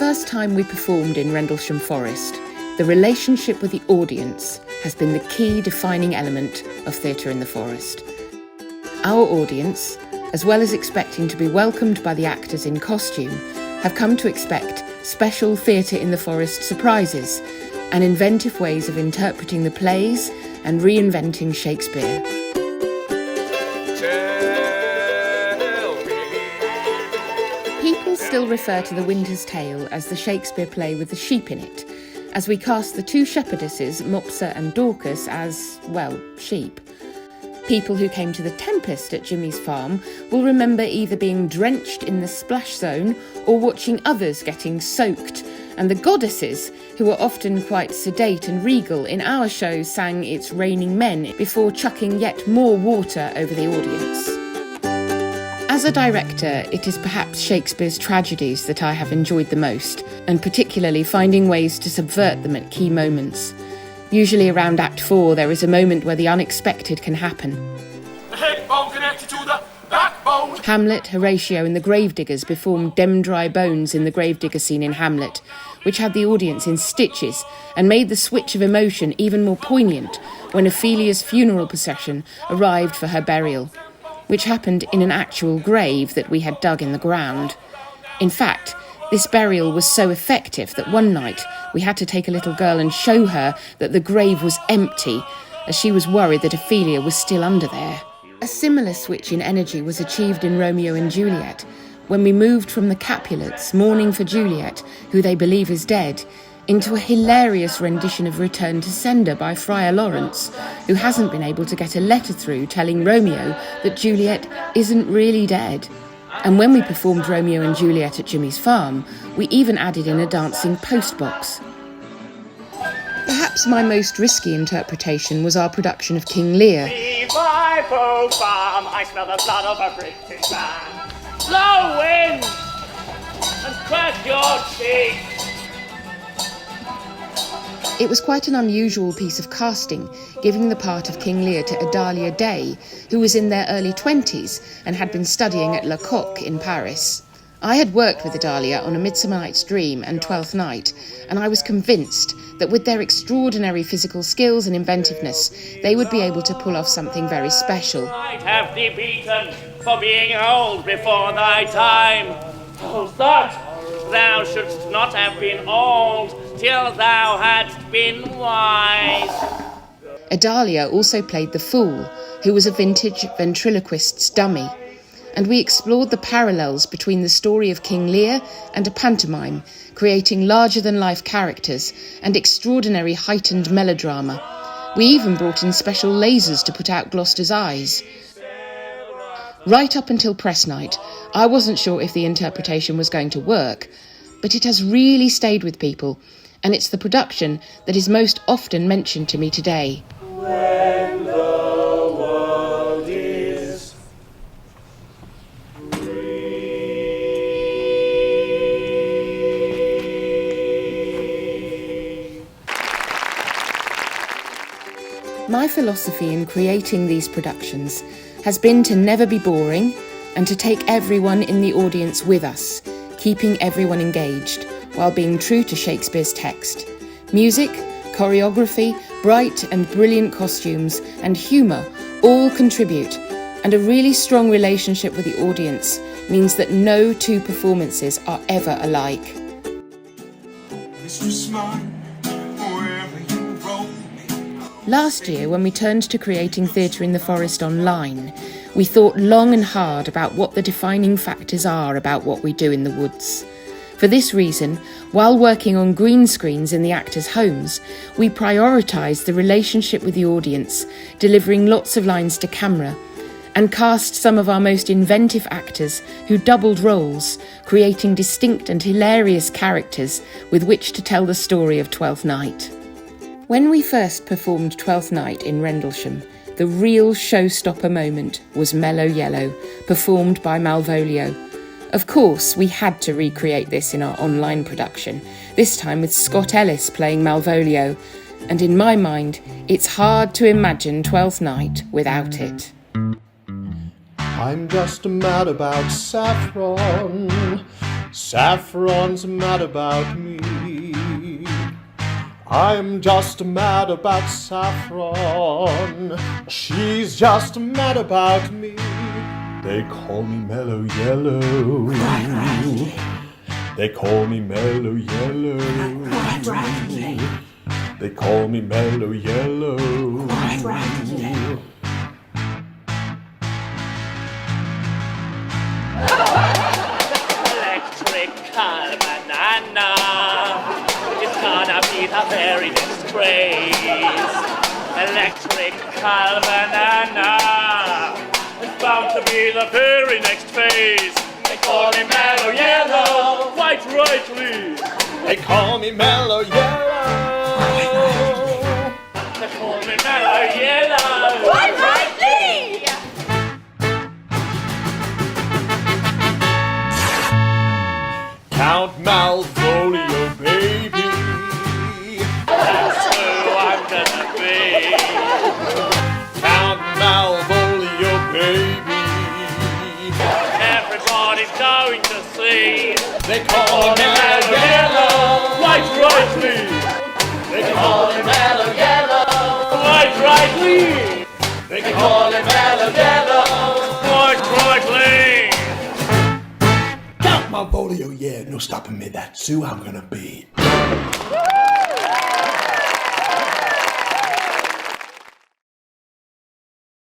first time we performed in Rendlesham Forest, the relationship with the audience has been the key defining element of Theatre in the Forest. Our audience, as well as expecting to be welcomed by the actors in costume, have come to expect special Theatre in the Forest surprises and inventive ways of interpreting the plays and reinventing Shakespeare. People still refer to The Winter's Tale as the Shakespeare play with the sheep in it, as we cast the two shepherdesses, Mopsa and Dorcas, as, well, sheep. People who came to the Tempest at Jimmy's farm will remember either being drenched in the splash zone or watching others getting soaked, and the goddesses, who were often quite sedate and regal, in our show sang It's Raining Men before chucking yet more water over the audience. As a director, it is perhaps Shakespeare's tragedies that I have enjoyed the most, and particularly finding ways to subvert them at key moments. Usually around Act 4, there is a moment where the unexpected can happen. The head bone connected to the backbone. Hamlet, Horatio and the Gravediggers performed Dem Dry Bones in the Gravedigger scene in Hamlet, which had the audience in stitches and made the switch of emotion even more poignant when Ophelia's funeral procession arrived for her burial, which happened in an actual grave that we had dug in the ground. In fact, this burial was so effective that one night we had to take a little girl and show her that the grave was empty, as she was worried that Ophelia was still under there. A similar switch in energy was achieved in Romeo and Juliet, when we moved from the Capulets mourning for Juliet, who they believe is dead, into a hilarious rendition of Return to Sender by Friar Lawrence, who hasn't been able to get a letter through telling Romeo that Juliet isn't really dead. And when we performed Romeo and Juliet at Jimmy's farm, we even added in a dancing postbox. Perhaps my most risky interpretation was our production of King Lear. Leave my folk farm, I smell the blood of a British man. Blow wind and crack your cheek. It was quite an unusual piece of casting, giving the part of King Lear to Adalia Day, who was in their early 20s and had been studying at Le Coq in Paris. I had worked with Adalia on A Midsummer Night's Dream and Twelfth Night, and I was convinced that with their extraordinary physical skills and inventiveness, they would be able to pull off something very special. I'd have thee beaten for being old before thy time. Oh, that thou shouldst not have been old till thou hadst been wise. Adalia also played the Fool, who was a vintage ventriloquist's dummy, and we explored the parallels between the story of King Lear and a pantomime, creating larger-than-life characters and extraordinary heightened melodrama. We even brought in special lasers to put out Gloucester's eyes. Right up until press night, I wasn't sure if the interpretation was going to work, but it has really stayed with people, and it's the production that is most often mentioned to me today. When the world is free. My philosophy in creating these productions has been to never be boring and to take everyone in the audience with us, keeping everyone engaged, while being true to Shakespeare's text. Music, choreography, bright and brilliant costumes, and humour all contribute, and a really strong relationship with the audience means that no two performances are ever alike. Last year, when we turned to creating Theatre in the Forest online, we thought long and hard about what the defining factors are about what we do in the woods. For this reason, while working on green screens in the actors' homes, we prioritised the relationship with the audience, delivering lots of lines to camera, and cast some of our most inventive actors who doubled roles, creating distinct and hilarious characters with which to tell the story of Twelfth Night. When we first performed Twelfth Night in Rendlesham, the real showstopper moment was Mellow Yellow, performed by Malvolio. Of course, we had to recreate this in our online production, this time with Scott Ellis playing Malvolio, and in my mind, it's hard to imagine Twelfth Night without it. I'm just mad about saffron. Saffron's mad about me. I'm just mad about Saffron. She's just mad about me. They call me Mellow Yellow. They call me Mellow Yellow. They call me Mellow Yellow. Electrical banana. It's gonna be the very next craze. Electrical banana. It's bound to be the very next phase. They call me Mellow Yellow, quite rightly. They call me Mellow Yellow. They call me Mellow Yellow, Quite rightly! Count Malvolio, baby. that's who I'm gonna be. Count Malvolio, baby. Everybody's going to see. They call me Mellow Yellow, quite rightly. They call me Mellow Yellow. Quite rightly. They call me Mellow Yellow. Quite rightly. Count Malvolio, yeah, no stopping me. That's who I'm gonna be.